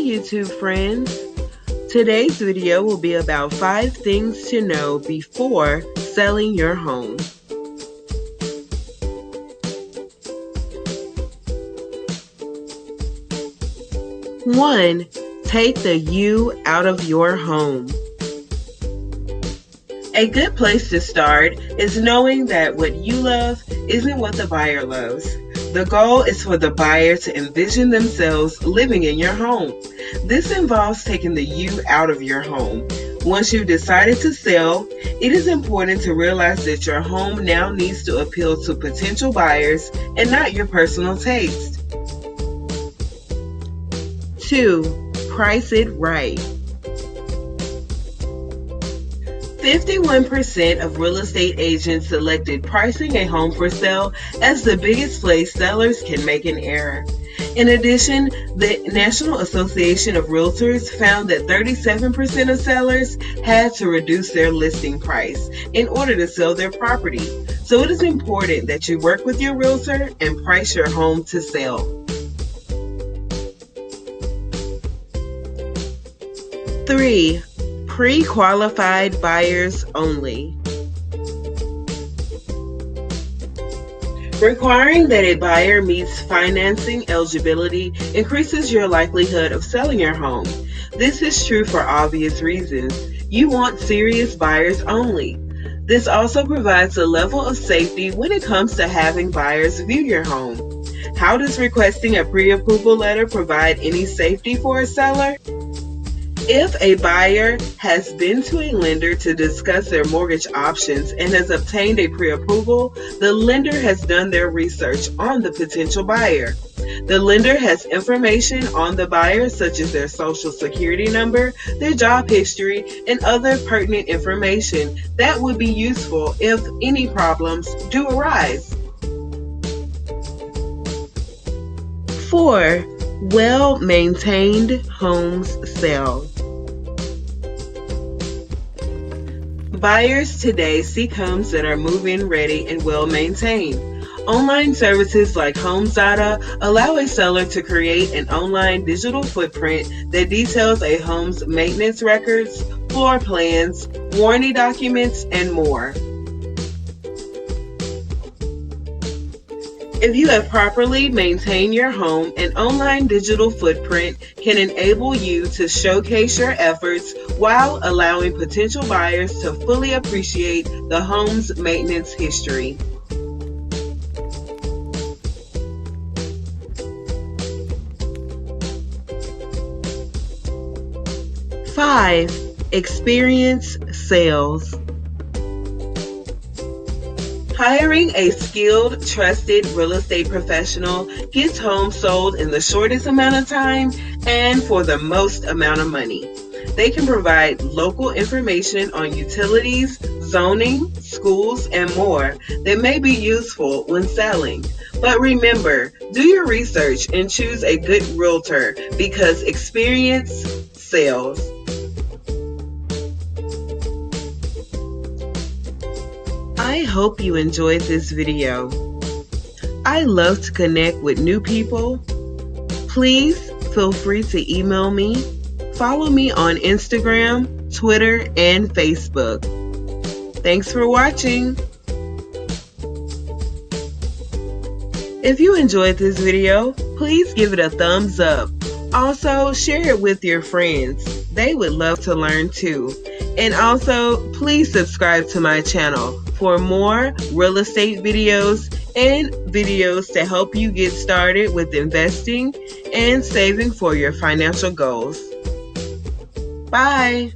YouTube friends. Today's video will be about 5 things to know before selling your home. 1. Take the you out of your home. A good place to start is knowing that what you love isn't what the buyer loves. The goal is for the buyer to envision themselves living in your home. This involves taking the you out of your home. Once you've decided to sell, it is important to realize that your home now needs to appeal to potential buyers and not your personal taste. 2. Price it right. 51% of real estate agents selected pricing a home for sale as the biggest place sellers can make an error. In addition, the National Association of Realtors found that 37% of sellers had to reduce their listing price in order to sell their property. So it is important that you work with your realtor and price your home to sell. 3. PreQualified buyers only. Requiring that a buyer meets financing eligibility increases your likelihood of selling your home. This is true for obvious reasons. You want serious buyers only. This also provides a level of safety when it comes to having buyers view your home. How does requesting a pre-approval letter provide any safety for a seller? If a buyer has been to a lender to discuss their mortgage options and has obtained a pre-approval, the lender has done their research on the potential buyer. The lender has information on the buyer such as their social security number, their job history, and other pertinent information that would be useful if any problems do arise. 4. Well-maintained homes sell. Buyers today seek homes that are move-in ready and well-maintained. Online services like HomeZada allow a seller to create an online digital footprint that details a home's maintenance records, floor plans, warranty documents, and more. If you have properly maintained your home, an online digital footprint can enable you to showcase your efforts while allowing potential buyers to fully appreciate the home's maintenance history. 5. Experience sales. Hiring a skilled, trusted real estate professional gets homes sold in the shortest amount of time and for the most amount of money. They can provide local information on utilities, zoning, schools, and more that may be useful when selling. But remember, do your research and choose a good realtor because experience sells. I hope you enjoyed this video. I love to connect with new people. Please feel free to email me. Follow me on Instagram, Twitter, and Facebook. Thanks for watching. If you enjoyed this video, please give it a thumbs up. Also, share it with your friends. They would love to learn too. And also, please subscribe to my channel for more real estate videos and videos to help you get started with investing and saving for your financial goals. Bye!